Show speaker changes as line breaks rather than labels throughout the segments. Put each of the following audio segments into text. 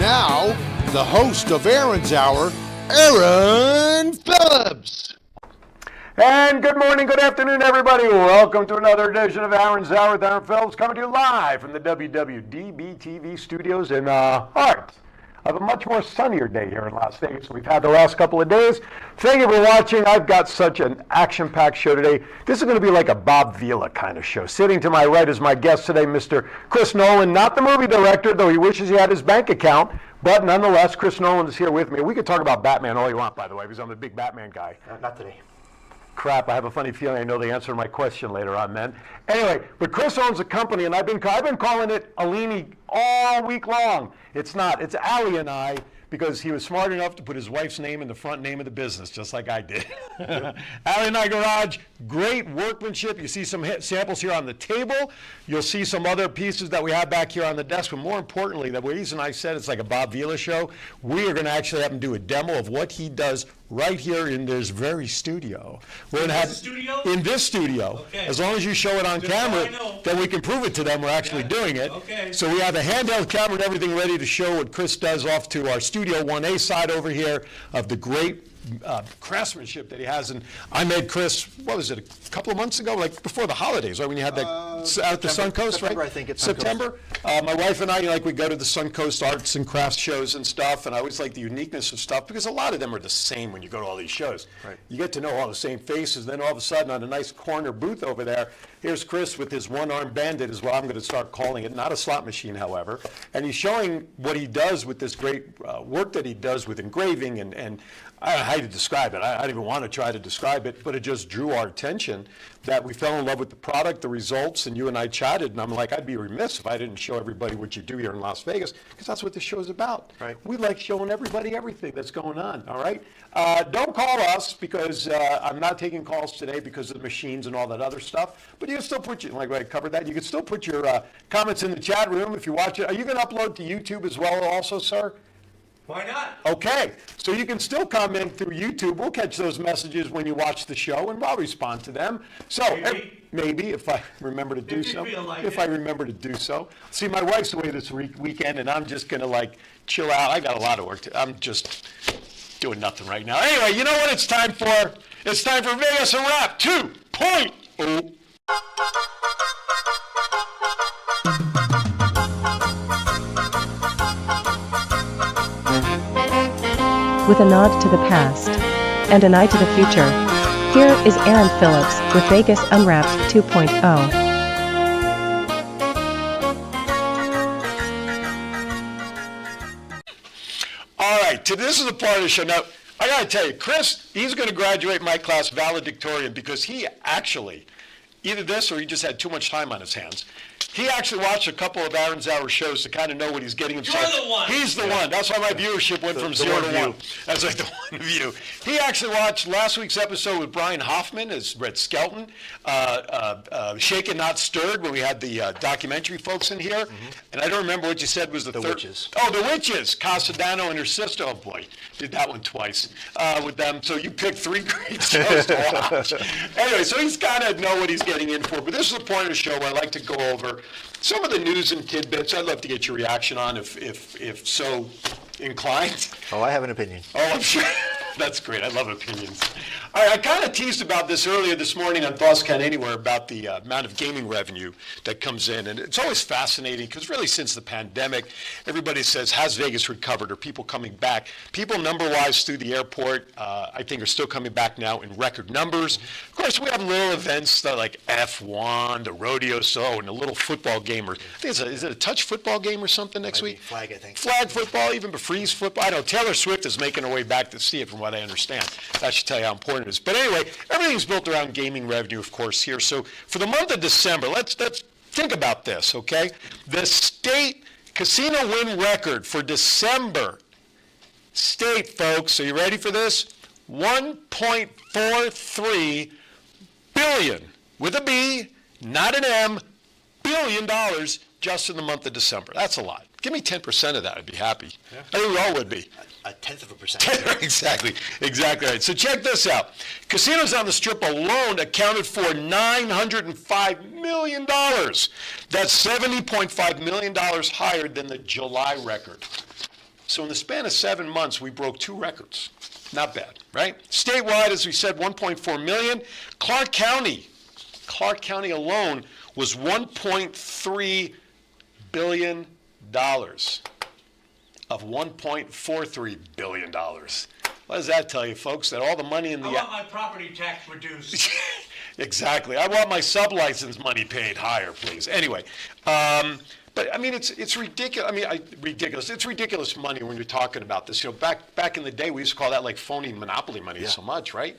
now, the host of Aaron's Hour, Aaron Phillips.
And good morning, good afternoon, everybody. Welcome to another edition of Aaron's Hour with Aaron Phillips, coming to you live from the WWDBTV studios in heart of a much more sunnier day here in Las Vegas. We've had the last couple of days. Thank you for watching. I've got such an action-packed show today. This is going to be like a Bob Vila kind of show. Sitting to my right is my guest today, Mr. Chris Nolan, not the movie director, though he wishes he had his bank account. But nonetheless, Chris Nolan is here with me. We could talk about Batman all you want, by the way, because I'm a big Batman guy.
Not today.
Crap, I have a funny feeling I know the answer to my question later on, man. Anyway, but Chris owns a company, and I've been calling it Alini all week long. It's not. It's Alini, because he was smart enough to put his wife's name in the front name of the business, just like I did. Alini Garage, great workmanship. You see some samples here on the table. You'll see some other pieces that we have back here on the desk. But more importantly, the reason I said it's like a Bob Vila show, we are going to actually have him do a demo of what he does right here in this very studio. We're going to have in this studio. Okay. As long as you show it on camera, then we can prove it to them we're actually doing it. Okay. So we have a handheld camera and everything ready to show what Chris does off to our Studio 1A side over here of the great craftsmanship that he has. And I met Chris, what was it, a couple of months ago, like before the holidays, right? When you had that out at the Suncoast,
September,
right?
I think it's
September. My wife and I, we go to the Suncoast arts and crafts shows and stuff, and I always like the uniqueness of stuff because a lot of them are the same when you go to all these shows. Right. You get to know all the same faces, then all of a sudden on a nice corner booth over there, here's Chris with his one-armed bandit is what I'm going to start calling it, not a slot machine, however. And he's showing what he does with this great work that he does with engraving and I don't know how to describe it. I don't even want to try to describe it, but it just drew our attention that we fell in love with the product, the results, and you and I chatted, and I'm like, I'd be remiss if I didn't show everybody what you do here in Las Vegas, because that's what this show is about. Right. We like showing everybody everything that's going on, all right? Don't call us, because I'm not taking calls today because of the machines and all that other stuff, but you can still put your, like I covered that, you can still put your comments in the chat room if you watch it. Are you going to upload to YouTube as well also, sir?
Why not?
Okay, so you can still comment through YouTube. We'll catch those messages when you watch the show, and I'll respond to them. So maybe if I remember to do so. If I remember to do so. See, my wife's away this weekend, and I'm just gonna chill out. I got a lot of work to. I'm just doing nothing right now. Anyway, you know what it's time for? It's time for Vegas and Rap 2.0.
With a nod to the past and an eye to the future, here is Aaron Phillips with Vegas Unwrapped 2.0.
All right, this is the part of the show. Now, I got to tell you, Chris, he's going to graduate my class valedictorian because he actually, either this or he just had too much time on his hands. He actually watched a couple of Aaron's Hour shows to kind of know what he's getting himself.
You're the one.
He's the one. That's why my viewership went from 0 to 1. That's like the one view. He actually watched last week's episode with Brian Hoffman as Brett Skelton, Shaken Not Stirred, when we had the documentary folks in here. Mm-hmm. And I don't remember what you said was the third.
Witches.
Oh, the Witches. Casadano and her sister. Oh, boy. Did that one twice with them. So you picked 3 great shows to watch. Anyway, so he's got to know what he's getting in for. But this is the point of the show where I like to go over some of the news and tidbits. I'd love to get your reaction on if so inclined.
Oh, I have an opinion.
Oh, I'm sure. That's great. I love opinions. All right, I kind of teased about this earlier this morning on Thoughts Count Anywhere about the amount of gaming revenue that comes in. And it's always fascinating because really since the pandemic, everybody says, has Vegas recovered? Are people coming back? People number-wise through the airport, I think, are still coming back now in record numbers. Mm-hmm. Of course, we have little events like F1, the rodeo show, and a little football game. Or I think is it a touch football game or something next week?
Flag, I think.
Flag football, even freeze football. I know Taylor Swift is making her way back to see it from what I understand. That should tell you how important it is. But anyway, everything's built around gaming revenue, of course, here. So for the month of December, let's think about this, okay? The state casino win record for December, state, folks, are you ready for this? $1.43 billion, with a B, not an M, $billion just in the month of December. That's a lot. Give me 10% of that, I'd be happy. Yeah. I think we all would be.
A tenth of a percent.
Exactly right. So check this out. Casinos on the Strip alone accounted for $905 million. That's $70.5 million higher than the July record. So in the span of 7 months, we broke 2 records. Not bad, right? Statewide, as we said, 1.4 million. Clark County alone was $1.3 billion of $1.43 billion. What does that tell you, folks? That all the money in the...
I want my property tax reduced.
Exactly. I want my sub-license money paid higher, please. Anyway, but I mean, it's ridiculous. I mean, ridiculous. It's ridiculous money when you're talking about this. You know, back in the day, we used to call that like phony monopoly money so much, right?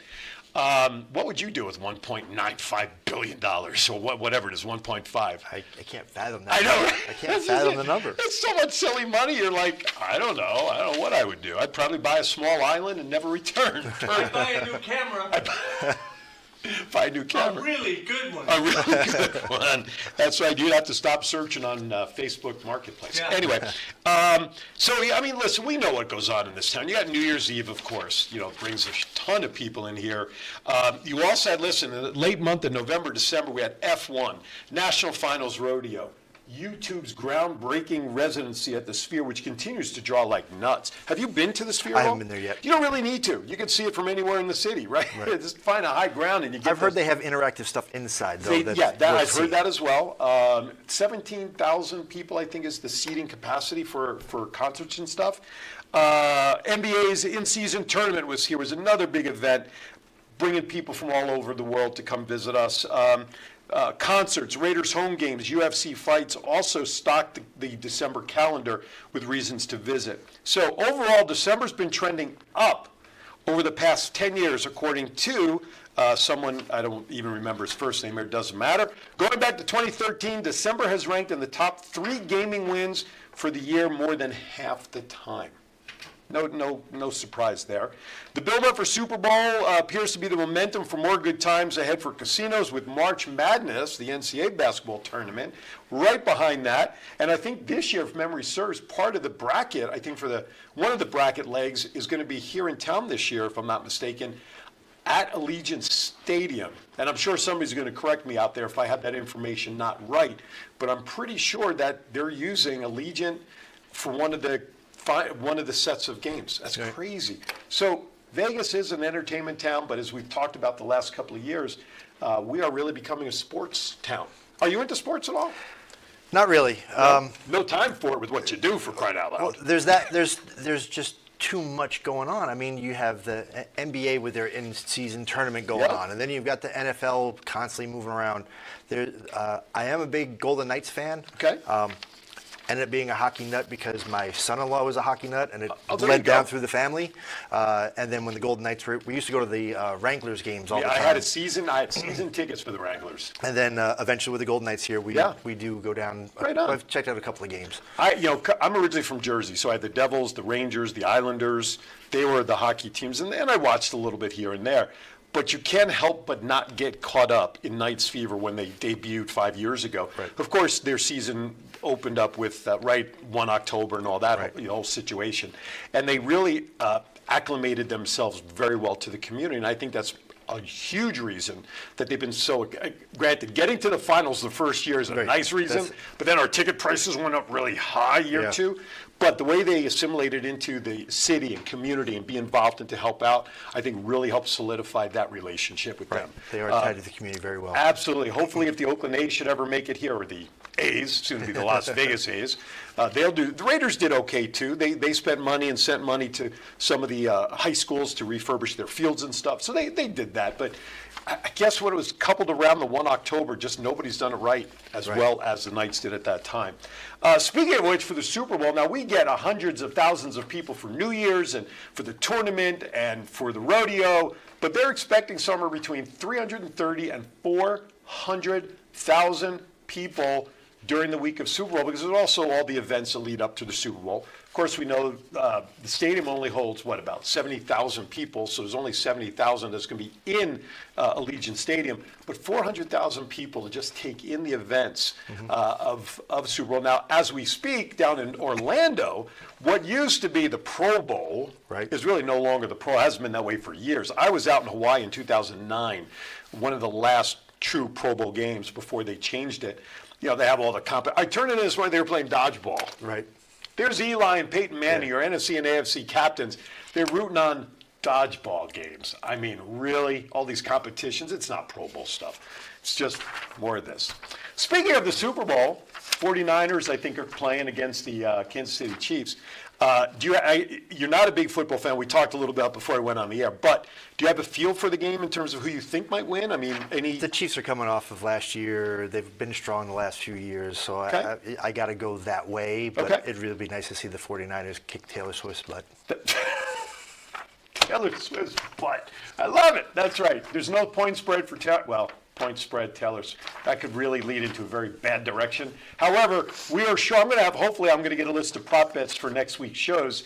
What would you do with $1.95 billion or whatever it is, 1.5?
I can't fathom that.
I know.
I can't fathom the number.
It's so much silly money. You're like, I don't know what I would do. I'd probably buy a small island and never return.
I'd buy a new camera.
Buy a new camera.
A really good one.
A really good one. That's right. You'd have to stop searching on Facebook Marketplace.
Yeah.
Anyway, so yeah, I mean, listen, we know what goes on in this town. You got New Year's Eve, of course. You know, brings a ton of people in here. You also had, listen, in the late month of November, December, we had F1, National Finals Rodeo. YouTube's groundbreaking residency at the Sphere, which continues to draw like nuts. Have you been to the Sphere?
I haven't been there yet.
You don't really need to. You can see it from anywhere in the city, right? Just find a high ground and you get.
I've heard they have interactive stuff inside, though.
I've heard that as well. 17,000 people, I think, is the seating capacity for concerts and stuff. NBA's in-season tournament was here. Was another big event, bringing people from all over the world to come visit us. Concerts, Raiders home games, UFC fights also stocked the December calendar with reasons to visit. So overall, December's been trending up over the past 10 years, according to someone, I don't even remember his first name, it doesn't matter. Going back to 2013, December has ranked in the top 3 gaming wins for the year more than half the time. No surprise there. The build-up for Super Bowl appears to be the momentum for more good times ahead for casinos, with March Madness, the NCAA basketball tournament, right behind that. And I think this year, if memory serves, part of the bracket, I think for one of the bracket legs is going to be here in town this year, if I'm not mistaken, at Allegiant Stadium. And I'm sure somebody's going to correct me out there if I have that information not right, but I'm pretty sure that they're using Allegiant for one of the sets of games. That's crazy. So Vegas is an entertainment town, but as we've talked about the last couple of years, we are really becoming a sports town. Are you into sports at all?
Not really.
No time for it with what you do, for crying out loud.
Well, there's that. There's just too much going on. I mean, you have the NBA with their in-season tournament going on, and then you've got the NFL constantly moving around. I am a big Golden Knights fan.
Okay.
Ended up being a hockey nut because my son-in-law was a hockey nut, and it led down through the family. And then when the Golden Knights we used to go to the Wranglers games all the time.
I had season tickets for the Wranglers.
And then eventually with the Golden Knights here, we do go down.
Right on.
I've checked out a couple of games.
I'm originally from Jersey, so I had the Devils, the Rangers, the Islanders. They were the hockey teams, and I watched a little bit here and there. But you can't help but not get caught up in Knights fever when they debuted 5 years ago.
Right.
Of course, their season opened up with 1 October and all that whole situation, and they really acclimated themselves very well to the community. And I think that's a huge reason that they've been so. Granted, getting to the finals the first year is a nice reason, but then our ticket prices went up really high year 2. But the way they assimilated into the city and community and be involved and to help out, I think really helped solidify that relationship with them.
They are tied to the community very well.
Absolutely. Hopefully, if the Oakland A's should ever make it here, or the A's, soon to be the Las Vegas A's, they'll do. The Raiders did okay too. They spent money and sent money to some of the high schools to refurbish their fields and stuff. So they did that. But I guess when it was coupled around the 1 October, just nobody's done it right as well as the Knights did at that time. Speaking of which, for the Super Bowl, now we get hundreds of thousands of people for New Year's and for the tournament and for the rodeo, but they're expecting somewhere between 330 and 400,000 people during the week of Super Bowl, because there's also all the events that lead up to the Super Bowl. Of course, we know the stadium only holds, about 70,000 people, so there's only 70,000 that's going to be in Allegiant Stadium, but 400,000 people to just take in the events of Super Bowl. Now, as we speak, down in Orlando, what used to be the Pro Bowl is really no longer the Pro, hasn't been that way for years. I was out in Hawaii in 2009, one of the last true Pro Bowl games before they changed it. They have all the I turned it in this morning, they were playing dodgeball.
Right.
There's Eli and Peyton Manning, your NFC and AFC captains. They're rooting on dodgeball games. I mean, really, all these competitions, it's not Pro Bowl stuff. It's just more of this. Speaking of the Super Bowl, 49ers, I think, are playing against the Kansas City Chiefs. You're not a big football fan. We talked a little bit before I went on the air, but do you have a feel for the game in terms of who you think might win? I mean,
The Chiefs are coming off of last year. They've been strong the last few years, so
Okay.
I got to go that way. But
Okay.
it'd really be nice to see the 49ers kick Taylor Swift's butt.
Taylor Swift's butt. I love it. That's right. There's no point spread for point spread Taylor's. That could really lead into a very bad direction. However, we are sure I'm going to get a list of prop bets for next week's shows.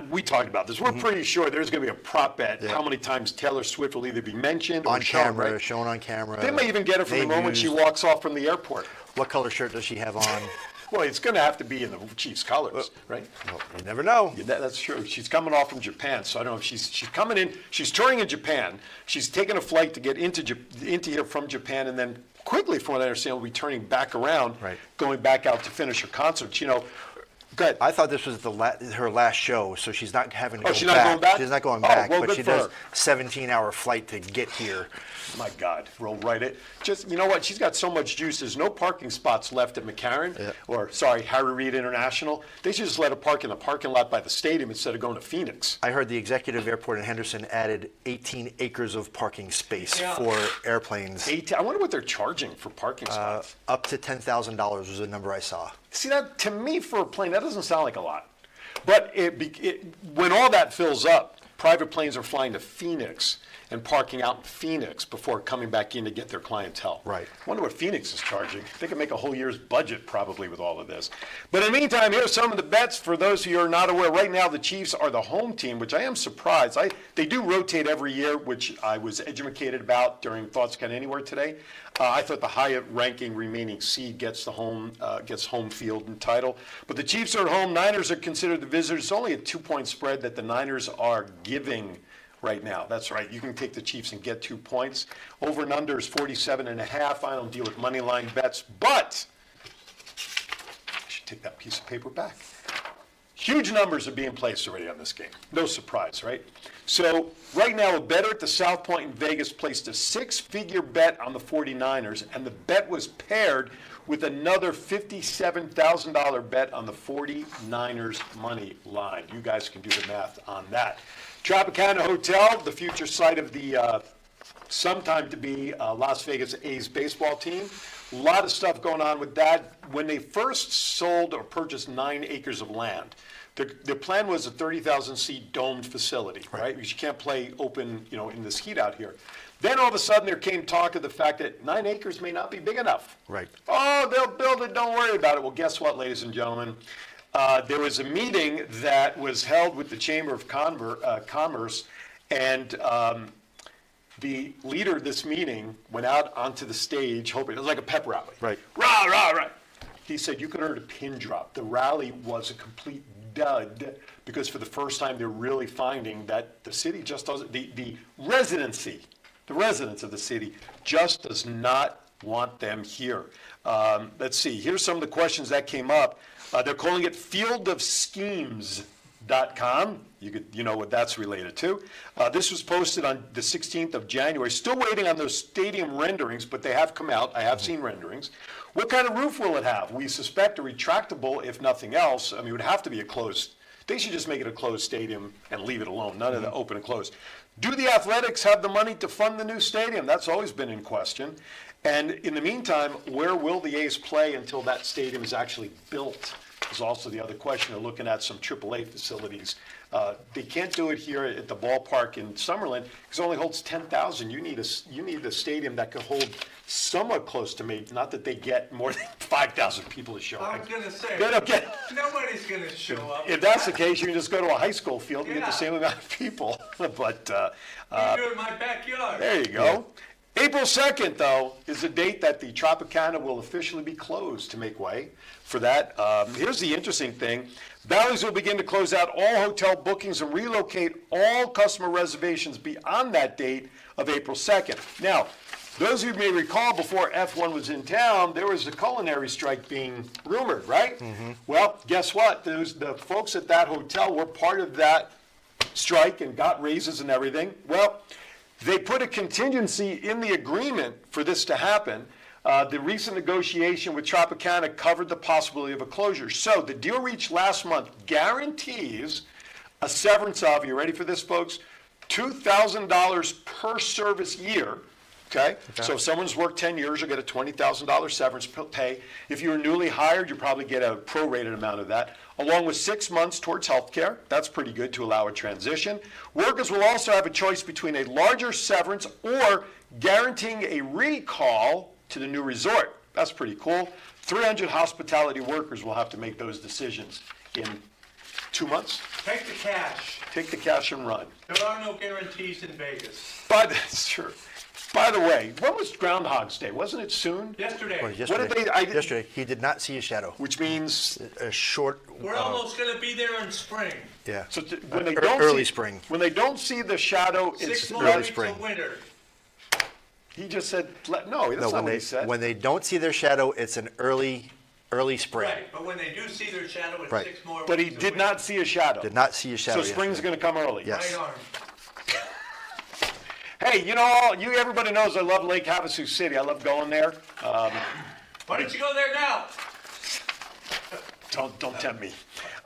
We talked about this. We're pretty sure there's going to be a prop bet how many times Taylor Swift will either be mentioned or
On camera,
right?
shown on camera.
They may even get it from the
name
moment she
used.
walks off from the airport.
What color shirt does she have on?
Well, it's going to have to be in the Chiefs' colors, right?
Well, you never know.
Yeah, that's true. She's coming off from Japan, so I don't know if she's coming in. She's touring in Japan. She's taking a flight to get into here from Japan, and then quickly, from what I understand, will be turning back around, going back out to finish her concert. You know, go ahead.
I thought this was her last show, so she's not having to go
she's
back.
not going back?
She's not going
Oh,
back,
well,
but
good
she
for
does
her.
17-hour flight to get here.
My God, roll right it. Just, you know what? She's got so much juice. There's no parking spots left at McCarran, Harry Reid International. They should just let her park in the parking lot by the stadium instead of going to Phoenix.
I heard the executive airport in Henderson added 18 acres of parking space for airplanes.
I wonder what they're charging for parking spots.
Up to $10,000 was the number I saw.
See, that to me for a plane, that doesn't sound like a lot. But when all that fills up, private planes are flying to Phoenix and parking out in Phoenix before coming back in to get their clientele.
Right.
I wonder what Phoenix is charging. They could make a whole year's budget probably with all of this. But in the meantime, here's some of the bets for those of you who are not aware. Right now, the Chiefs are the home team, which I am surprised. They do rotate every year, which I was educated about during Thoughts Count Anywhere today. I thought the higher ranking remaining seed gets home field and title. But the Chiefs are at home. Niners are considered the visitors. It's only a 2-point spread that the Niners are giving right now. That's right. You can take the Chiefs and get 2 points. Over and under is 47.5. I don't deal with money line bets, but I should take that piece of paper back. Huge numbers are being placed already on this game. No surprise, right? So right now, a bettor at the South Point in Vegas placed a 6-figure bet on the 49ers, and the bet was paired with another $57,000 bet on the 49ers money line. You guys can do the math on that. Tropicana Hotel, the future site of the sometime to be Las Vegas A's baseball team. A lot of stuff going on with that. When they first sold or purchased 9 acres of land, their plan was a 30,000-seat domed facility, right? Because you can't play open, in this heat out here. Then all of a sudden there came talk of the fact that 9 acres may not be big enough.
Right.
Oh, they'll build it, don't worry about it. Well, guess what, ladies and gentlemen? There was a meeting that was held with the Chamber of Commerce, and the leader of this meeting went out onto the stage hoping, it was like a pep rally.
Right.
Rah, rah, rah. He said, you could have heard a pin drop. The rally was a complete dud because for the first time they're really finding that the city just doesn't, the residents of the city just does not want them here. Let's see, here's some of the questions that came up. They're calling it fieldofschemes.com. You know what that's related to. This was posted on the 16th of January. Still waiting on those stadium renderings, but they have come out. I have seen renderings. What kind of roof will it have? We suspect a retractable, if nothing else. I mean, it would have to be a closed. They should just make it a closed stadium and leave it alone. None of the open and closed. Do the Athletics have the money to fund the new stadium? That's always been in question. And in the meantime, where will the A's play until that stadium is actually built? Is also the other question. They're looking at some AAA facilities. They can't do it here at the ballpark in Summerlin because it only holds 10,000. You need a stadium that could hold somewhat close to maybe, not that they get more than 5,000 people to show up.
I was going to say,
They don't get.
nobody's going to show up.
If that's the case, you can just go to a high school field and get the same amount of people. But
You do it in my backyard.
there you go. April 2nd, though, is the date that the Tropicana will officially be closed to make way for that. Here's the interesting thing. Bally's will begin to close out all hotel bookings and relocate all customer reservations beyond that date of April 2nd. Now, those of you may recall before F1 was in town, there was a culinary strike being rumored, right? Well, guess what? The folks at that hotel were part of that strike and got raises and everything. Well, they put a contingency in the agreement for this to happen. The recent negotiation with Tropicana covered the possibility of a closure. So the deal reached last month guarantees a severance of, you ready for this, folks? $2,000 per service year. Okay? So if someone's worked 10 years, you'll get a $20,000 severance pay. If you were newly hired, you probably get a prorated amount of that, along with 6 months towards health care. That's pretty good to allow a transition. Workers will also have a choice between a larger severance or guaranteeing a recall to the new resort. That's pretty cool. 300 hospitality workers will have to make those decisions in 2 months.
Take the cash.
Take the cash and run.
There are no guarantees in Vegas.
But sure. By the way, when was Groundhog's Day? Wasn't it soon?
Yesterday.
Well, yesterday,
yesterday,
he did not see a shadow.
which means
A short.
We're almost going to be there in spring.
Yeah.
so when they
Ear-
don't
early
see,
spring.
When they don't see the shadow,
6
it's
more
early
weeks
spring.
of winter.
he just said no. That's
No,
not
when
what
they
he said.
when they don't see their shadow, it's an early spring.
Right, but when they do see their shadow, it's
Right.
6 more
but he
weeks of
did
winter.
not see a shadow.
Did not see a shadow.
So spring's
yesterday.
going to come early.
Yes.
Right arm.
Hey, everybody knows I love Lake Havasu City. I love going there.
Why don't you go there now?
Don't tempt me.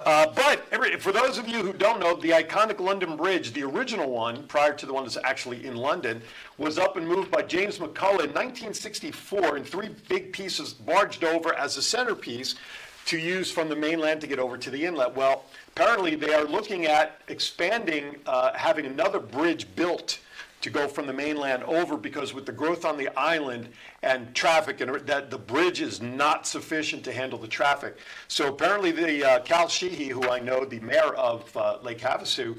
But for those of you who don't know, the iconic London Bridge, the original one, prior to the one that's actually in London, was up and moved by James McCullough in 1964 in 3 big pieces, barged over as a centerpiece to use from the mainland to get over to the inlet. Well, apparently they are looking at expanding, having another bridge built to go from the mainland over, because with the growth on the island and traffic, and that the bridge is not sufficient to handle the traffic. So apparently the Cal Sheehy, who I know, the mayor of Lake Havasu,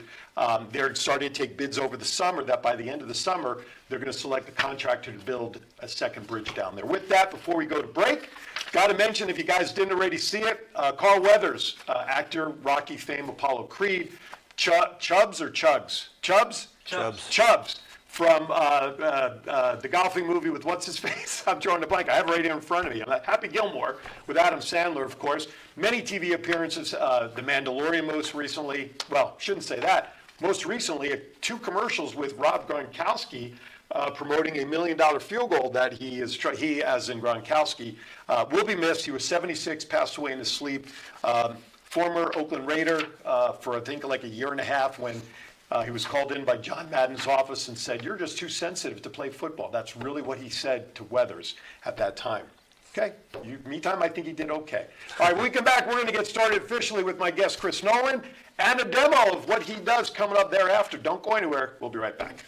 they're starting to take bids over the summer, that by the end of the summer, they're going to select a contractor to build a second bridge down there. With that, before we go to break, got to mention, if you guys didn't already see it, Carl Weathers, actor, Rocky fame, Apollo Creed, Chubbs or Chugs? Chubbs?
Chubbs.
Chubbs. From the golfing movie with what's his face? I'm drawing a blank. I have it right here in front of me. Happy Gilmore with Adam Sandler, of course. Many TV appearances. The Mandalorian most recently. Well, shouldn't say that. Most recently, 2 commercials with Rob Gronkowski promoting a $1 million field goal that he, as in Gronkowski, will be missed. He was 76, passed away in his sleep. Former Oakland Raider for I think like a year and a half, when he was called in by John Madden's office and said, "You're just too sensitive to play football." That's really what he said to Weathers at that time. Okay? Meantime, I think he did okay. All right, when we come back, we're going to get started officially with my guest, Chris Nolan, and a demo of what he does coming up thereafter. Don't go anywhere. We'll be right back.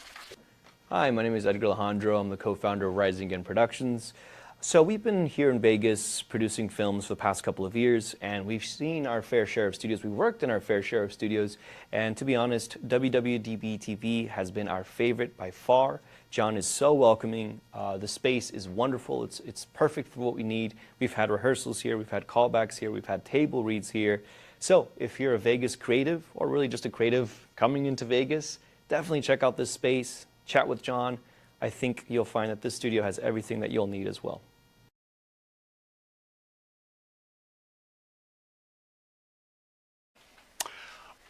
Hi, my name is Edgar Alejandro. I'm the co-founder of Rising Again Productions. So we've been here in Vegas producing films for the past couple of years, and we've seen our fair share of studios. We've worked in our fair share of studios, and to be honest, WWDBTV has been our favorite by far. John is so welcoming. The space is wonderful. It's perfect for what we need. We've had rehearsals here. We've had callbacks here. We've had table reads here. So if you're a Vegas creative, or really just a creative coming into Vegas, definitely check out this space. Chat with John. I think you'll find that this studio has everything that you'll need as well.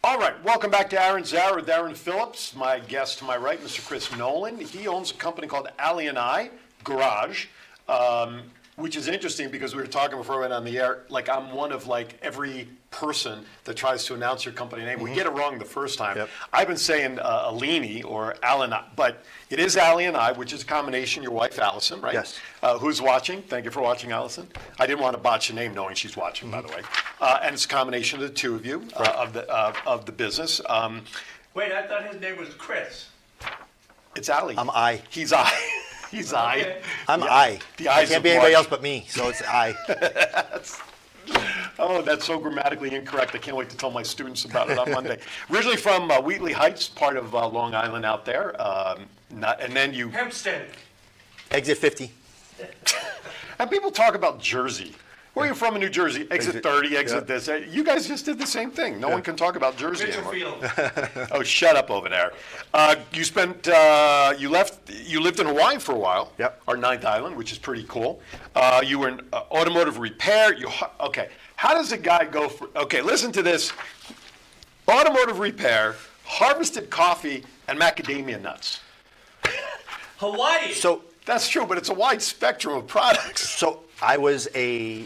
All right, welcome back to Aaron's Hour with Aaron Phillips. My guest to my right, Mr. Chris Nolan. He owns a company called Alini Garage, which is interesting because we were talking before we went on the air. Like, I'm one of like every person that tries to announce your company name. We get it wrong the first time.
Yep.
I've been saying Alini or Alini, but it is Alini, which is a combination. Your wife, Allison, right?
Yes.
Who's watching? Thank you for watching, Allison. I didn't want to botch your name knowing she's watching, by the way. And it's a combination of the two of you, of the business.
Wait, I thought his name was Chris.
It's Ali.
I'm I.
He's I. He's I.
Okay.
I'm
Yeah.
I.
The
I
eyes
can't
of
be anybody
March.
else but me, so it's I.
Oh, that's so grammatically incorrect. I can't wait to tell my students about it on Monday. Originally from Wheatley Heights, part of Long Island out there. And then you...
Hempstead.
Exit 50.
And people talk about Jersey. Where are you from in New Jersey? Exit 30, exit this. You guys just did the same thing. No one can talk about Jersey anymore.
Richfield.
Oh, shut up over there. You lived in Hawaii for a while.
Yep.
Our 9th island, which is pretty cool. You were in automotive repair. Okay. How does a guy go okay, listen to this. Automotive repair, harvested coffee, and macadamia nuts.
Hawaii.
So
That's true, but it's a wide spectrum of products.
So I was a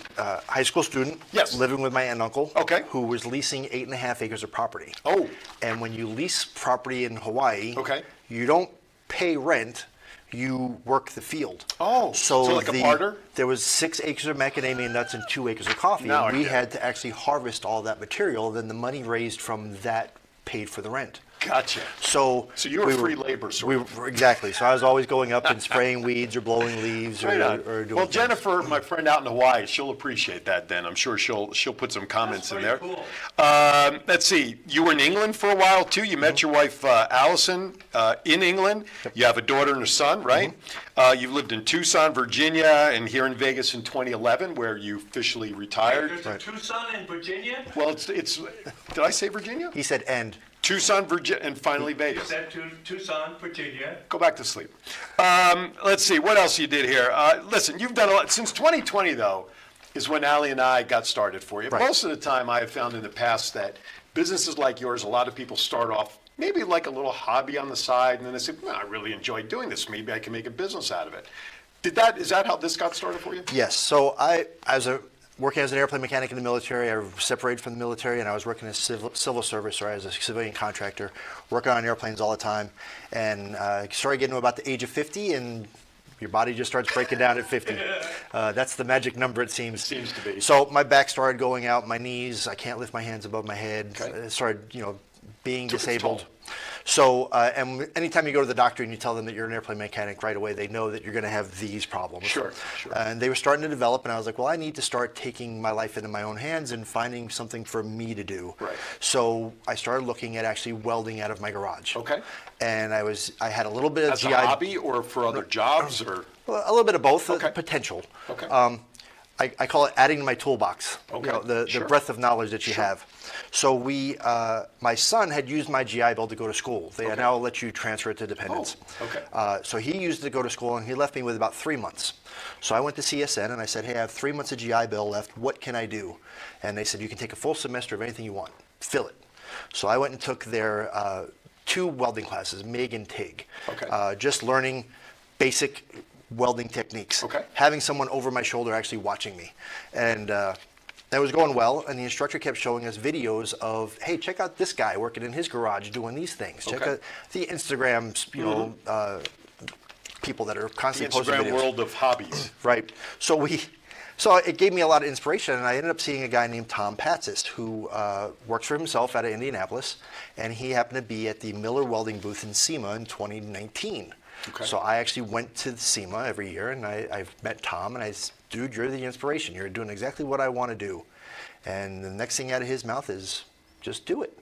high school student,
Yes.
living with my aunt and uncle,
Okay.
who was leasing 8.5 acres of property.
Oh.
And when you lease property in Hawaii,
Okay.
you don't pay rent, you work the field.
Oh, so like a barter?
There was 6 acres of macadamia nuts and 2 acres of coffee.
Now
and
I
we
get
had
it.
to actually harvest all that material, then the money raised from that paid for the rent.
Gotcha.
So
you were free labor, sort of.
Exactly. So I was always going up and spraying weeds or blowing leaves
Right on.
or doing
Well,
things.
Jennifer, my friend out in Hawaii, she'll appreciate that then. I'm sure she'll put some comments in there.
pretty cool.
Let's see. You were in England for a while, too. You met your wife, Allison, in England. You have a daughter and a son, right? You've lived in Tucson, Virginia, and here in Vegas in 2011, where you officially retired.
There's a Tucson in Virginia.
Well, it's. Did I say Virginia?
He said end.
Tucson, Virginia, and finally
You
Vegas.
said Tucson, Virginia.
Go back to sleep. Let's see, what else you did here? Listen, you've done a lot. Since 2020, though, is when Allie and I got started for you.
Right.
Most of the time, I have found in the past that businesses like yours, a lot of people start off maybe like a little hobby on the side, and then they say, well, I really enjoy doing this. Maybe I can make a business out of it. Is that how this got started for you?
Yes. So working as an airplane mechanic in the military, I separated from the military, and I was working as civil service or as a civilian contractor, working on airplanes all the time, and started getting to about the age of 50, and your body just starts breaking down at 50. That's the magic number, it seems.
Seems to be.
So my back started going out, my knees, I can't lift my hands above my head.
Okay.
It started, being
Took its
disabled.
toll.
So, and anytime you go to the doctor and you tell them that you're an airplane mechanic right away, they know that you're going to have these problems.
Sure.
And they were starting to develop, and I was like, well, I need to start taking my life into my own hands and finding something for me to do.
Right.
So I started looking at actually welding out of my garage.
Okay.
And I had a little bit of
As
GI.
a hobby or for other jobs or?
Well, a little bit of both,
Okay.
potential.
Okay.
I call it adding to my toolbox.
Okay,
The
sure.
breadth of knowledge that you have. So my son had used my GI Bill to go to school. They now let you transfer it to dependents.
Oh, okay.
So he used it to go to school, and he left me with about 3 months. So I went to CSN and I said, hey, I have 3 months of GI Bill left. What can I do? And they said, you can take a full semester of anything you want. Fill it. So I went and took their 2 welding classes, MIG and TIG.
Okay.
Just learning basic welding techniques.
Okay.
Having someone over my shoulder actually watching me. And that was going well, and the instructor kept showing us videos of, hey, check out this guy working in his garage doing these things. Check
Okay.
out the Instagrams, people that are
The
constantly posting
Instagram
videos.
world of hobbies.
Right. So it gave me a lot of inspiration, and I ended up seeing a guy named Tom Patzist who works for himself out of Indianapolis, and he happened to be at the Miller Welding booth in SEMA in 2019.
Okay.
So I actually went to SEMA every year, and I've met Tom, and I said, dude, you're the inspiration. You're doing exactly what I want to do. And the next thing out of his mouth is, just do it.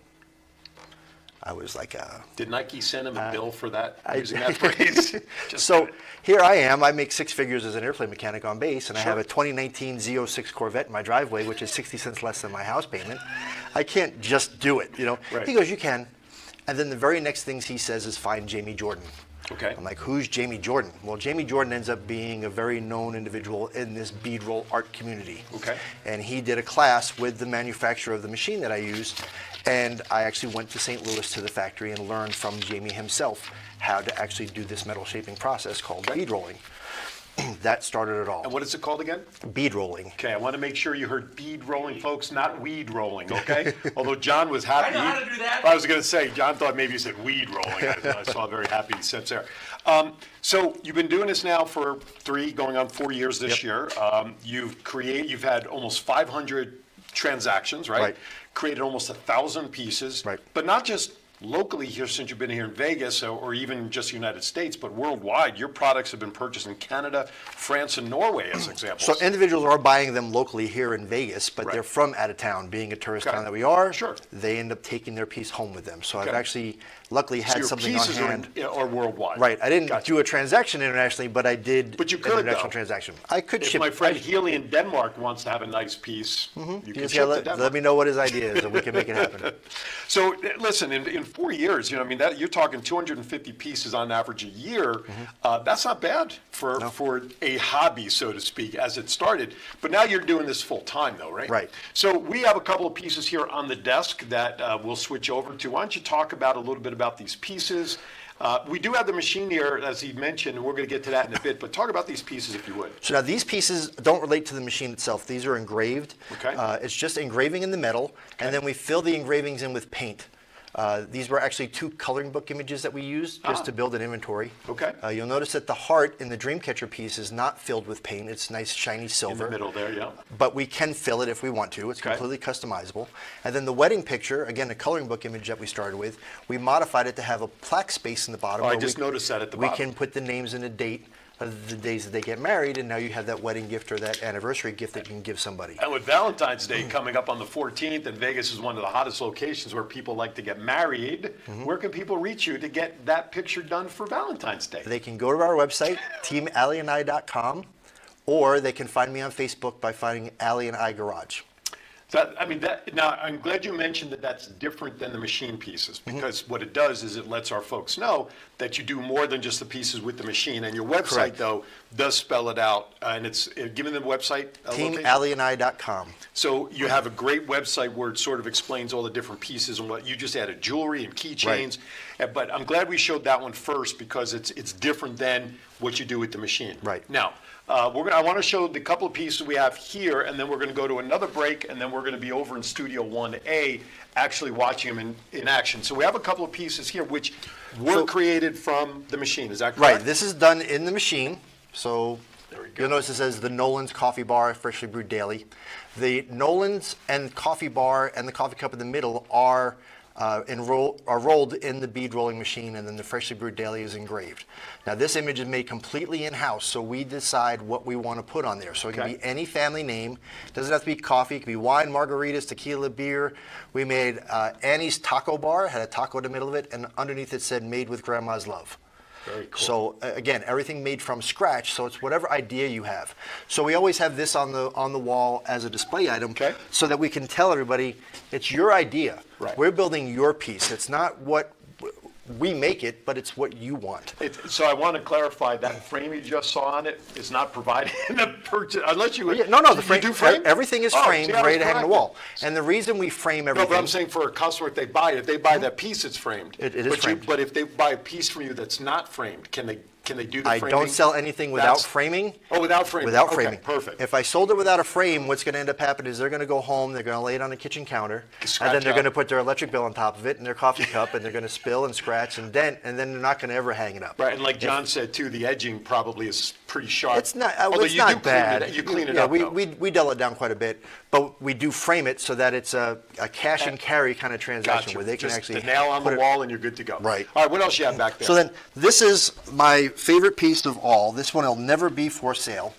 I was like,
Did Nike send him a bill for that,
I-
using that phrase? Just
so
do it.
here I am. I make 6 figures as an airplane mechanic on base, and I
Sure.
have a 2019 Z06 Corvette in my driveway, which is 60 cents less than my house payment. I can't just do it,
Right.
He goes, you can. And then the very next things he says is, find Jamie Jordan.
Okay.
I'm like, who's Jamie Jordan? Well, Jamie Jordan ends up being a very known individual in this bead roll art community.
Okay.
And he did a class with the manufacturer of the machine that I use, and I actually went to St. Louis to the factory and learned from Jamie himself how to actually do this metal shaping process called bead rolling. That started it all.
And what is it called again?
Bead rolling.
Okay, I want to make sure you heard bead rolling, folks, not weed rolling, okay? Although John was happy.
I know how to do that.
I was going to say, John thought maybe you said weed rolling. I saw a very happy sense there. So you've been doing this now for 3, going on 4 years this year. You've had almost 500 transactions, right?
Right.
Created almost 1,000 pieces.
Right.
But not just locally here since you've been here in Vegas, or even just the United States, but worldwide, your products have been purchased in Canada, France, and Norway as examples.
So individuals are buying them locally here in Vegas, but
Right.
they're from out of town. Being a tourist
Okay.
town that we are,
Sure.
they end up taking their piece home with them. So I've
Okay.
actually, luckily,
So
had
your
something on
pieces
hand.
are worldwide.
Right. I didn't
Gotcha.
do a transaction internationally, but I did
But you
an
could,
international
though.
transaction. I could
If
ship.
my friend Healy in Denmark wants to have a nice piece, you
You
can
just
ship
gotta
to Denmark.
let me know what his idea is, and we can make it happen.
So listen, in 4 years, I mean, that you're talking 250 pieces on average a year. That's not bad for a hobby, so to speak, as it started. But now you're doing this full time, though, right?
Right.
So we have a couple of pieces here on the desk that we'll switch over to. Why don't you talk about a little bit about these pieces? We do have the machine here, as he mentioned, and we're going to get to that in a bit. But talk about these pieces, if you would.
So now these pieces don't relate to the machine itself. These are engraved.
Okay.
It's just engraving in the metal, and then we fill the engravings in with paint. These were actually 2 coloring book images that we used just to build an inventory.
Okay.
You'll notice that the heart in the Dreamcatcher piece is not filled with paint. It's nice shiny
In
silver.
the middle there, yeah.
But we can fill it if we want to. It's
Okay.
completely customizable. And then the wedding picture, again, a coloring book image that we started with, we modified it to have a plaque space in the bottom.
Oh, I
where
just noticed that at the bottom.
We can put the names and the date of the days that they get married, and now you have that wedding gift or that anniversary gift that you can give somebody.
And with Valentine's Day coming up on the 14th, and Vegas is one of the hottest locations where people like to get married, where can people reach you to get that picture done for Valentine's Day?
They can go to our website, teamaliani.com, or they can find me on Facebook by finding Ali and I Garage.
Now, I'm glad you mentioned that that's different than the machine pieces, because what it does is it lets our folks know that you do more than just the pieces with the machine. And your website,
Correct.
though, does spell it out, and it's given the website location?
teamaliani.com.
So you have a great website where it sort of explains all the different pieces and what you just added jewelry and keychains. But I'm glad we showed that one first because it's different than what you do with the machine.
Right.
Now, I want to show the couple of pieces we have here, and then we're going to go to another break, and then we're going to be over in Studio 1A actually watching them in action. So we have a couple of pieces here which were created from the machine. Is that correct?
Right, this is done in the machine. So
There we go.
you'll notice it says the Nolan's Coffee Bar, freshly brewed daily. The Nolan's and coffee bar and the coffee cup in the middle are rolled in the bead rolling machine, and then the freshly brewed daily is engraved. Now this image is made completely in-house, so we decide what we want to put on there. So it can
Okay.
be any family name. It doesn't have to be coffee. It can be wine, margaritas, tequila, beer. We made Annie's Taco Bar, had a taco in the middle of it, and underneath it said made with grandma's love.
Very cool.
So again, everything made from scratch. So it's whatever idea you have. So we always have this on the wall as a display item,
Okay.
so that we can tell everybody it's your idea.
Right.
We're building your piece. It's not what we make it, but it's what you want.
So I want to clarify that frame you just saw on it is not provided in the purchase, unless you.
No, the
you
frame.
do frame?
Everything is
Oh,
framed,
see, I was
ready to hang on the
corrected.
wall. And the reason we frame
No,
everything.
but I'm saying for a customer, if they buy it, if they buy that piece, it's framed.
It is framed.
But if they buy a piece from you that's not framed, can they do the
I
framing?
don't sell anything without
That's-
framing.
Oh, without framing.
Without
Okay,
framing.
perfect.
If I sold it without a frame, what's going to end up happening is they're going to go home, they're going to lay it on the kitchen counter,
Scratch
and then they're
out.
going to put their electric bill on top of it and their coffee cup, and they're going to spill and scratch and dent, and then they're not going to ever hang it up.
Right, and like John said too, the edging probably is pretty sharp.
It's not.
Although
It's
you do
not bad.
You clean it
yeah,
up.
we,
though.
we dull it down quite a bit, but we do frame it so that it's a cash and carry kind of transaction
Gotcha.
where they can
Just
actually
the nail on
put
the
it-
wall and you're good to go.
Right.
All right, what else you have back there?
So then, this is my favorite piece of all. This one will never be for sale.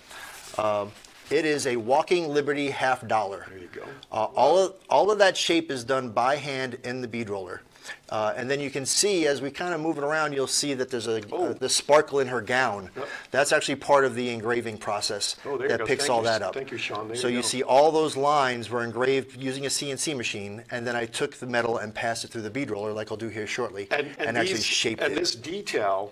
It is a Walking Liberty $50.
There you go.
All of that shape is done by hand in the bead roller. And then you can see, as we kind of move it around, you'll see that there's the sparkle in her gown.
Yep.
That's actually part of the engraving process
Oh, there you
that
go.
picks
Thank
all
you.
that up.
Thank you, Sean. There
So
you
you
go.
see all those lines were engraved using a CNC machine, and then I took the metal and passed it through the bead roller, like I'll do here shortly, and actually shaped
and
it.
this detail,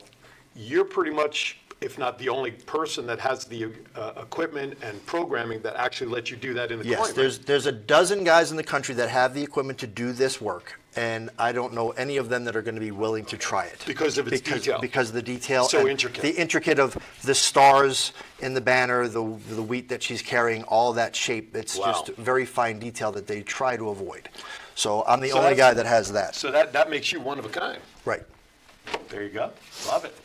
you're pretty much, if not the only person that has the equipment and programming that actually lets you do that in the
Yes,
coin.
there's a dozen guys in the country that have the equipment to do this work, and I don't know any of them that are going to be willing to try it.
Because of its detail.
Because of the detail.
So
and
intricate.
The intricate of the stars in the banner, the wheat that she's carrying, all that shape. It's
Wow.
just very fine detail that they try to avoid. So I'm the
So
only
that's-
guy that has that.
So that makes you one of a kind.
Right.
There you go. Love it.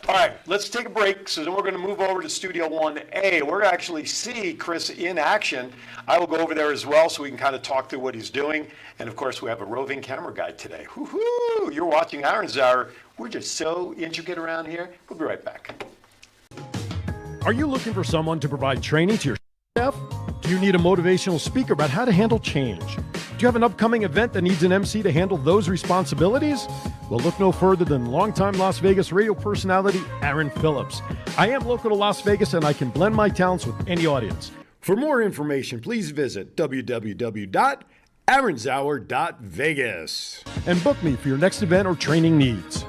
All right, let's take a break. So then we're going to move over to Studio 1A. We're going to actually see Chris in action. I will go over there as well so we can kind of talk through what he's doing. And of course, we have a roving camera guy today. Woo-hoo! You're watching Aaron's Hour. We're just so intricate around here. We'll be right back.
Are you looking for someone to provide training to your staff? Do you need a motivational speaker about how to handle change? Do you have an upcoming event that needs an MC to handle those responsibilities? Well, look no further than longtime Las Vegas radio personality Aaron Phillips. I am local to Las Vegas and I can blend my talents with any audience. For more information, please visit www.aaronshour.vegas and book me for your next event or training needs.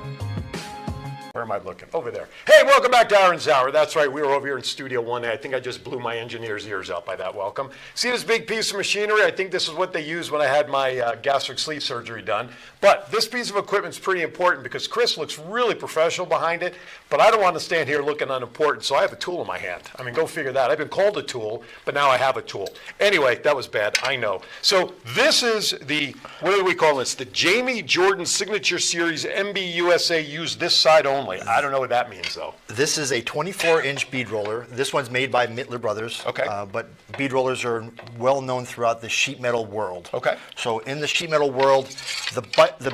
Where am I looking? Over there. Hey, welcome back to Aaron's Hour. That's right, we were over here in Studio 1A. I think I just blew my engineer's ears out by that welcome. See this big piece of machinery? I think this is what they used when I had my gastric sleeve surgery done. But this piece of equipment is pretty important because Chris looks really professional behind it, but I don't want to stand here looking unimportant, so I have a tool in my hand. I mean, go figure that. I've been called a tool, but now I have a tool. Anyway, that was bad, I know. So this is the, what do we call this? The Jamie Jordan Signature Series MB USA used this side only. I don't know what that means, though.
This is a 24-inch bead roller. This one's made by Mittler Brothers.
Okay.
But bead rollers are well known throughout the sheet metal world.
Okay.
So in the sheet metal world, the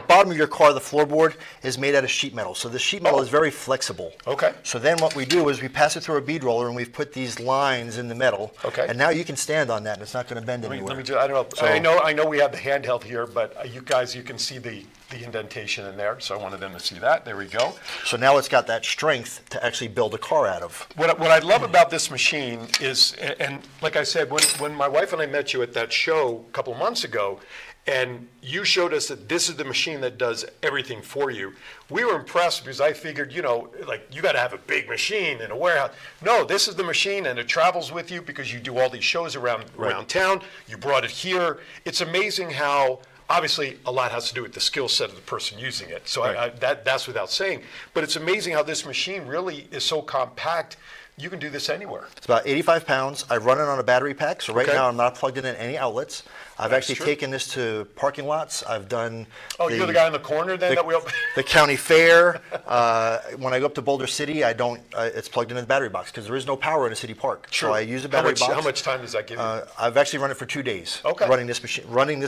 bottom of your car, the floorboard, is made out of sheet metal. So the sheet metal is very flexible.
Okay.
So then what we do is we pass it through a bead roller and we've put these lines in the metal.
Okay.
And now you can stand on that and it's not going to bend anywhere.
Let me just, I don't know. I know we have the handheld here, but you guys, you can see the indentation in there, so I wanted them to see that. There we go.
So now it's got that strength to actually build a car out of.
What I love about this machine is, and like I said, when my wife and I met you at that show a couple of months ago, and you showed us that this is the machine that does everything for you, we were impressed because I figured, you know, like you got to have a big machine in a warehouse. No, this is the machine and it travels with you because you do all these shows around town. You brought it here. It's amazing how, obviously, a lot has to do with the skill set of the person using it. So that's without saying. But it's amazing how this machine really is so compact. You can do this anywhere.
It's about 85 pounds. I run it on a battery pack, so right now I'm not plugged in at any outlets. I've actually taken this to parking lots. I've done.
Oh, you're the guy in the corner then?
The county fair. When I go up to Boulder City, I don't. It's plugged into the battery box because there is no power in a city park.
True.
So I use a battery box.
How much time does that give you?
I've actually run it for 2 days.
Okay.
Running this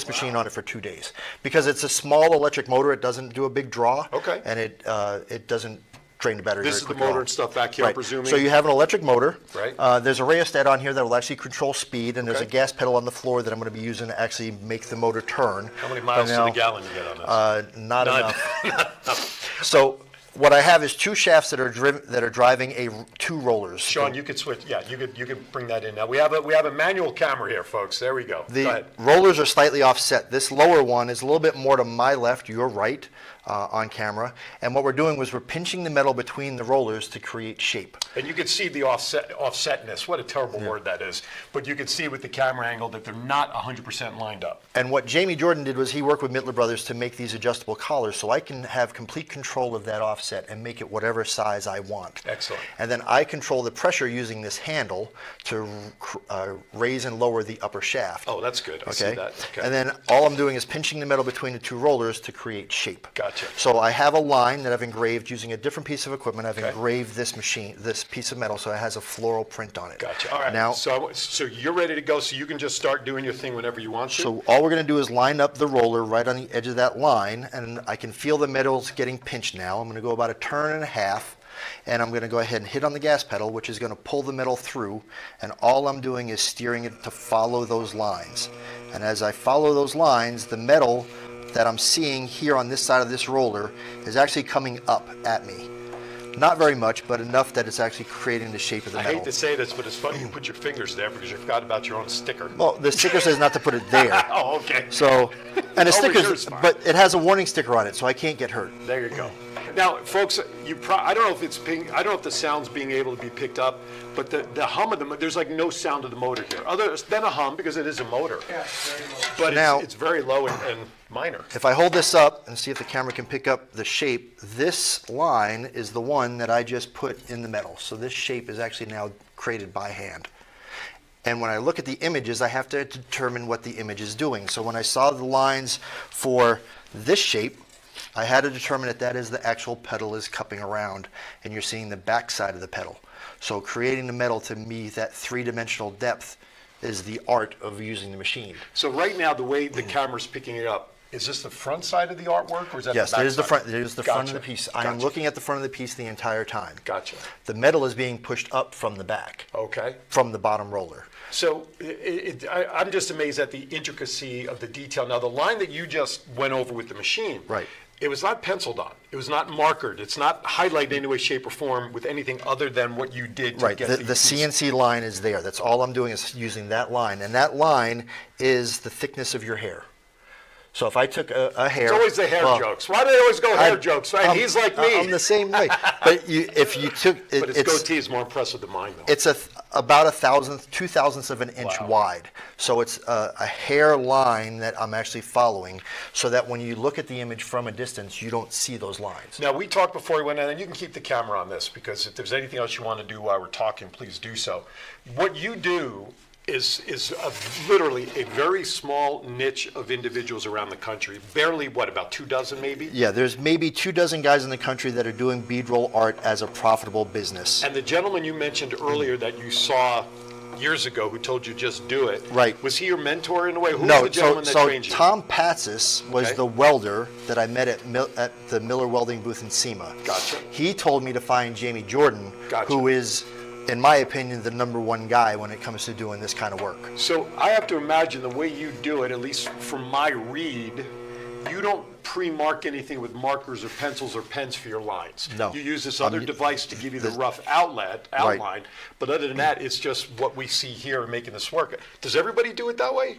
machine on it for 2 days because it's a small electric motor. It doesn't do a big draw.
Okay.
And it doesn't drain the battery.
This is the motor and stuff back here, I'm presuming.
So you have an electric motor.
Right.
There's a rheostat on here that will actually control speed, and there's a gas pedal on the floor that I'm going to be using to actually make the motor turn.
How many miles to the gallon you get on this?
Not enough. So what I have is two shafts that are driving two rollers.
Sean, you could switch. Yeah, you could bring that in now. We have a manual camera here, folks. There we go.
The
go ahead.
rollers are slightly offset. This lower one is a little bit more to my left, your right. On camera, and what we're doing was we're pinching the metal between the rollers to create shape.
And you can see the offsetness. What a terrible word that is. But you can see with the camera angle that they're not 100% lined up.
And what Jamie Jordan did was he worked with Mittler Brothers to make these adjustable collars so I can have complete control of that offset and make it whatever size I want.
Excellent.
And then I control the pressure using this handle to raise and lower the upper shaft.
Oh, that's good. I see that. Okay.
And then all I'm doing is pinching the metal between the two rollers to create shape.
Gotcha.
So I have a line that I've engraved using a different piece of equipment. I've engraved this piece of metal, so it has a floral print on it.
Gotcha. All right.
Now,
so you're ready to go, so you can just start doing your thing whenever you want to?
So all we're going to do is line up the roller right on the edge of that line, and I can feel the metal's getting pinched now. I'm going to go about a turn and a half, and I'm going to go ahead and hit on the gas pedal, which is going to pull the metal through, and all I'm doing is steering it to follow those lines. And as I follow those lines, the metal that I'm seeing here on this side of this roller is actually coming up at me. Not very much, but enough that it's actually creating the shape of the metal.
I hate to say this, but it's funny you put your fingers there because you forgot about your own sticker.
Well, the sticker says not to put it there.
Oh, okay.
So, and the
Yours,
sticker, but it has a warning sticker on it, so I can't get hurt.
There you go. Now, folks, I don't know if I don't know if the sound's being able to be picked up, but the hum of there's like no sound of the motor here, other than a hum because it is a motor. Yeah, very low. But
now,
it's very low and minor.
If I hold this up and see if the camera can pick up the shape, this line is the one that I just put in the metal. So this shape is actually now created by hand. And when I look at the images, I have to determine what the image is doing. So when I saw the lines for this shape, I had to determine that is the actual pedal is cupping around, and you're seeing the back side of the pedal. So creating the metal to me that three-dimensional depth is the art of using the machine.
So right now, the way the camera's picking it up, is this the front side of the artwork, or is that
Yes,
the back
there's the
side?
front. There's the front of the
Gotcha.
piece. I am
Gotcha.
looking at the front of the piece the entire time.
Gotcha.
The metal is being pushed up from the back,
Okay.
from the bottom roller.
So I'm just amazed at the intricacy of the detail. Now, the line that you just went over with the machine,
Right.
it was not penciled on. It was not markered. It's not highlighted in any way, shape, or form with anything other than what you did to
Right.
get
The
these
CNC line is there. That's all I'm doing is using that line, and that line is the thickness of your hair. So if I took a hair,
It's always the hair
well,
jokes. Why do they always go hair
I-
jokes, right? He's like me.
I'm the same way. But if you took,
But his goatee is more impressive than mine, though.
it's about 1,000th, 2,000ths of an inch
Wow.
wide. So it's a hair line that I'm actually following, so that when you look at the image from a distance, you don't see those lines.
Now, we talked before we went in, and you can keep the camera on this, because if there's anything else you want to do while we're talking, please do so. What you do is literally a very small niche of individuals around the country. Barely, what, about 24 maybe?
Yeah, there's maybe 24 guys in the country that are doing beadroll art as a profitable business.
And the gentleman you mentioned earlier that you saw years ago who told you just do it.
Right.
Was he your mentor in a way? Who was
No,
the gentleman that
so
trained you?
Tom Patsis was
Okay.
the welder that I met at the Miller Welding booth in SEMA.
Gotcha.
He told me to find Jamie Jordan,
Gotcha.
who is, in my opinion, the #1 guy when it comes to doing this kind of work.
So I have to imagine the way you do it, at least from my read, you don't pre-mark anything with markers or pencils or pens for your lines.
No.
You use this other device to give you the rough outline, but other than that, it's just what we see here making this work. Does everybody do it that way?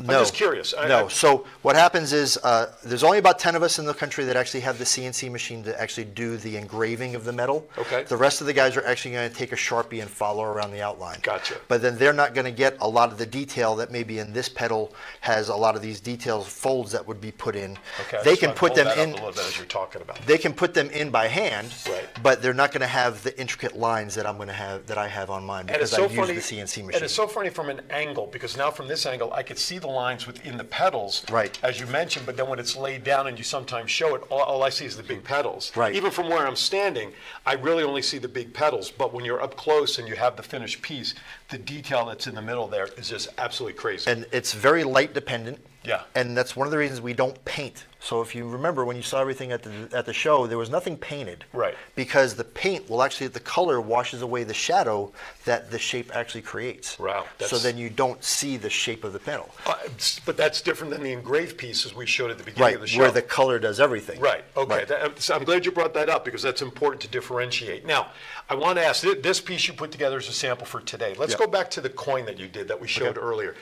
No.
I'm just curious.
No. So what happens is there's only about 10 of us in the country that actually have the CNC machine to actually do the engraving of the metal.
Okay.
The rest of the guys are actually going to take a Sharpie and follow around the outline.
Gotcha.
But then they're not going to get a lot of the detail that maybe in this pedal has a lot of these details, folds that would be put in.
Okay,
They
just
can
wanna
put
hold
them
that
in.
up a little bit as you're talking about.
They can put them in by hand,
Right.
but they're not going to have the intricate lines that I'm going to have that I have on mine
And it's
because
so
I use
funny.
the CNC machine.
And it's so funny from an angle, because now from this angle, I could see the lines within the pedals,
Right.
as you mentioned. But then when it's laid down and you sometimes show it, all I see is the big pedals.
Right.
Even from where I'm standing, I really only see the big pedals. But when you're up close and you have the finished piece, the detail that's in the middle there is just absolutely crazy.
And it's very light dependent.
Yeah.
And that's one of the reasons we don't paint. So if you remember when you saw everything at the show, there was nothing painted.
Right.
Because the paint will actually, the color washes away the shadow that the shape actually creates.
Wow,
So
that's-
then you don't see the shape of the pedal.
But that's different than the engraved pieces we showed at the beginning of the
Right,
show.
where the color does everything.
Right, okay.
Right.
So I'm glad you brought that up, because that's important to differentiate. Now, I want to ask, this piece you put together is a sample for today. Let's
Yep.
go back to the coin that you did, that we showed
Okay.
earlier.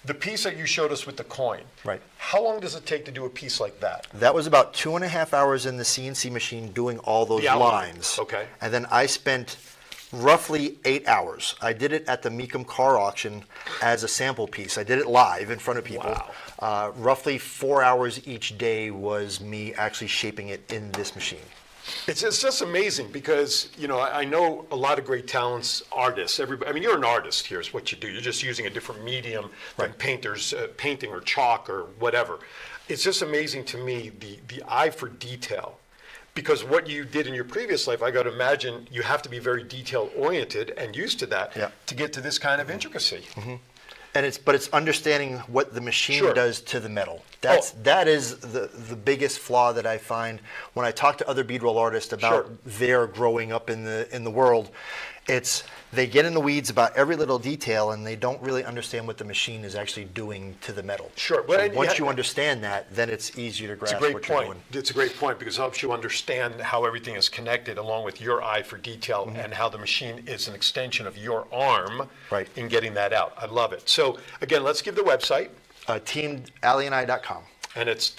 The piece that you showed us with the coin.
Right.
How long does it take to do a piece like that?
That was about 2.5 hours in the CNC machine doing all those
The outline,
lines.
okay.
And then I spent roughly 8 hours. I did it at the Mecum car auction as a sample piece. I did it live in front of people.
Wow.
Roughly 4 hours each day was me actually shaping it in this machine.
It's just amazing, because, you know, I know a lot of great talents, artists. Everybody, I mean, you're an artist. Here's what you do. You're just using a different medium than
Right.
painters, painting or chalk or whatever. It's just amazing to me, the eye for detail. Because what you did in your previous life, I got to imagine you have to be very detail oriented and used to that
Yeah.
to get to this kind of intricacy.
And it's understanding what the machine
Sure.
does to the metal.
Oh.
That is the biggest flaw that I find when I talk to other beadroll artists about
Sure.
their growing up in the world. It's they get in the weeds about every little detail and they don't really understand what the machine is actually doing to the metal.
Sure,
So
but and
once
yeah,
you understand that, then it's easier to
It's
grasp
a great
what you're
point.
doing.
It's a great point, because it helps you understand how everything is connected, along with your eye for detail,
Mm-hmm.
and how the machine is an extension of your arm
Right.
in getting that out. I love it. So again, let's give the website,
TeamAliani.com.
and it's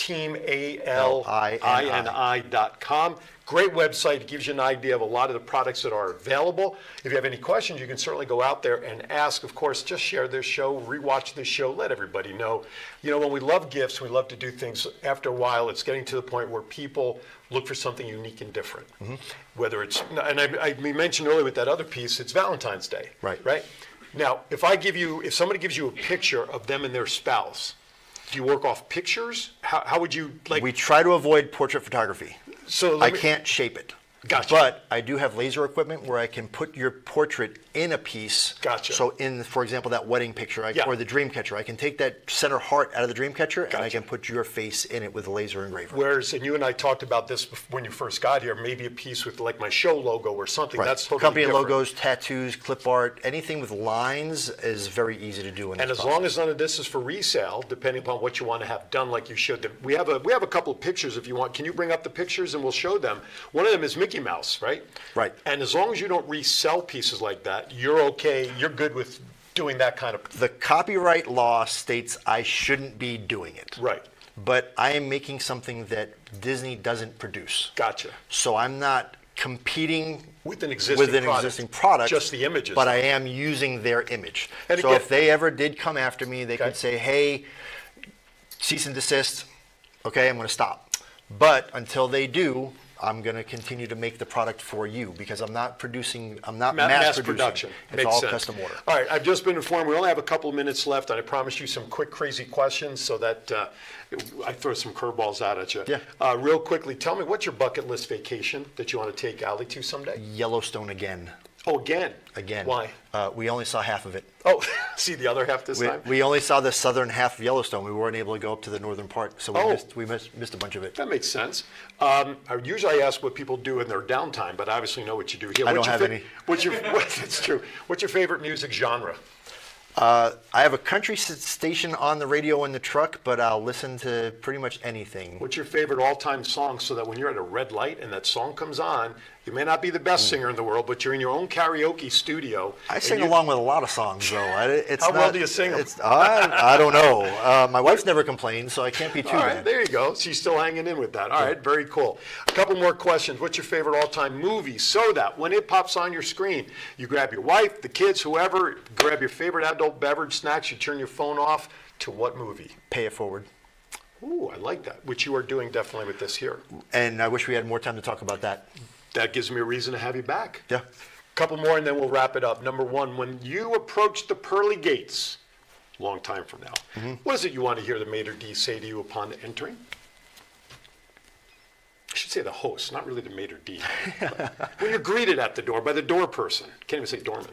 teamalini.com. Great website. It gives you an idea of a lot of the products that are available. If you have any questions, you can certainly go out there and ask. Of course, just share this show, rewatch this show, let everybody know. You know, when we love gifts, we love to do things. After a while, it's getting to the point where people look for something unique and different. Whether it's, and we mentioned earlier with that other piece, it's Valentine's Day.
Right.
Right? Now, if somebody gives you a picture of them and their spouse,
Do you work off pictures? How would you like?
We try to avoid portrait photography.
So
I can't shape it.
Gotcha.
But I do have laser equipment where I can put your portrait in a piece.
Gotcha.
So in, for example, that wedding picture
Yeah.
or the dream catcher, I can take that center heart out of the dream catcher and I
Gotcha.
can put your face in it with a laser engraver.
Whereas, and you and I talked about this when you first got here, maybe a piece with like my show logo or something.
Right.
That's totally
Company
different.
logos, tattoos, clip art, anything with lines is very easy to do.
And as long as none of this is for resale, depending upon what you want to have done, like you showed them, we have a couple of pictures if you want. Can you bring up the pictures and we'll show them? One of them is Mickey Mouse, right?
Right.
And as long as you don't resell pieces like that, you're okay. You're good with doing that kind of.
The copyright law states I shouldn't be doing it.
Right.
But I am making something that Disney doesn't produce.
Gotcha.
So I'm not competing
With an existing
product,
Just the images.
but I am using their image.
And
So
again-
if they ever did come after me, they
Okay.
could say, hey, cease and desist. Okay, I'm going to stop. But until they do, I'm going to continue to make the product for you because I'm not producing, I'm not mass producing.
production.
It's
Makes
all
sense.
custom order.
All right, I've just been informed we only have a couple of minutes left, and I promised you some quick, crazy questions so that I throw some curveballs out at you.
Yeah.
Real quickly, tell me what's your bucket list vacation that you want to take Allie to someday?
Yellowstone again.
Oh, again?
Again.
Why?
We only saw half of it.
Oh, see the other half this time?
We only saw the southern half of Yellowstone. We weren't able to go up to the northern part, so we missed a bunch of it.
That makes sense. Usually I ask what people do in their downtime, but I obviously know what you do here.
I don't have any.
That's true. What's your favorite music genre?
I have a country station on the radio in the truck, but I'll listen to pretty much anything.
What's your favorite all-time song so that when you're at a red light and that song comes on, you may not be the best singer in the world, but you're in your own karaoke studio.
I sing along with a lot of songs, though. How
well do you sing them?
I don't know. My wife's never complained, so I can't be too
All right,
bad.
there you go. She's still hanging in with that. All right, very cool. A couple more questions. What's your favorite all-time movie? So that when it pops on your screen, you grab your wife, the kids, whoever, grab your favorite adult beverage, snacks, you turn your phone off. To what movie?
Pay it forward.
Ooh, I like that, which you are doing definitely with this here.
And I wish we had more time to talk about that.
That gives me a reason to have you back.
Yeah.
Couple more and then we'll wrap it up. Number one, when you approach the pearly gates, long time from now, what is it you want to hear the maitre d' say to you upon entering? I should say the host, not really the maitre d'. When you're greeted at the door by the door person, can't even say doorman.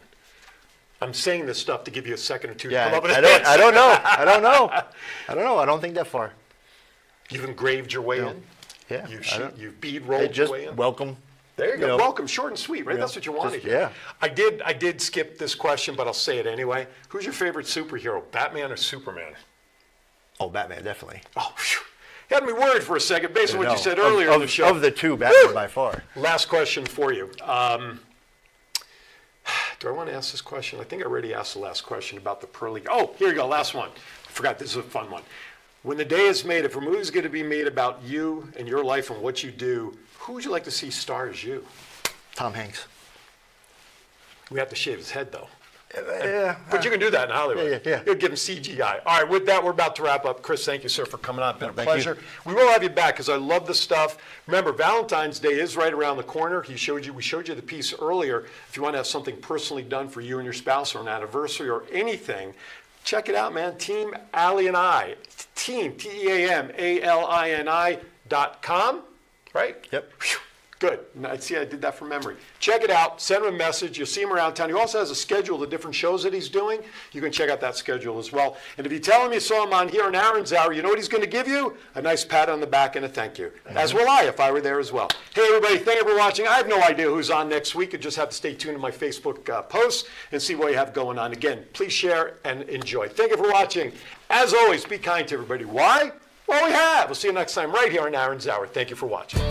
I'm saying this stuff to give you a second or two to come up with
I
an
don't
answer.
know. I don't know. I don't think that far.
You've engraved your way in.
Yeah.
You've bead rolled
Just
your way in.
welcome.
There you go.
know.
Welcome, short and sweet, right?
You know,
That's what you want to
just-
hear.
yeah.
I did skip this question, but I'll say it anyway. Who's your favorite superhero, Batman or Superman?
Oh, Batman, definitely.
Oh, phew. You had me worried for a second based on what
No.
you said earlier in the show.
Of the two, Batman by far.
Last question for you. Do I want to ask this question? I think I already asked the last question about the pearly. Oh, here you go. Last one. I forgot. This is a fun one. When the day is made, if a movie's going to be made about you and your life and what you do, who would you like to see star as you?
Tom Hanks.
We have to shave his head, though.
Yeah.
But you can do that in Hollywood.
Yeah.
You'll give him CGI. All right, with that, we're about to wrap up. Chris, thank you, sir, for coming on. It's been a
Thank
pleasure. We will have you back because I love the stuff. Remember, Valentine's Day is right around the corner. We showed you the piece earlier. If you want to have something personally done for you and your spouse or an anniversary or anything, check it out, man. Team Allie and I. Team, TEAMALINI.com, right?
Yep.
Whew. Good. I see I did that from memory. Check it out. Send him a message. You'll see him around town. He also has a schedule of the different shows that he's doing. You can check out that schedule as well. And if you tell him you saw him on here in Aaron's Hour, you know what he's going to give you? A nice pat on the back and a thank you. As will I if I were there as well. Hey, everybody. Thank you for watching. I have no idea who's on next week. You just have to stay tuned to my Facebook posts and see what you have going on. Again, please share and enjoy. Thank you for watching. As always, be kind to everybody. Why? Well, we have. We'll see you next time right here on Aaron's Hour. Thank you for watching.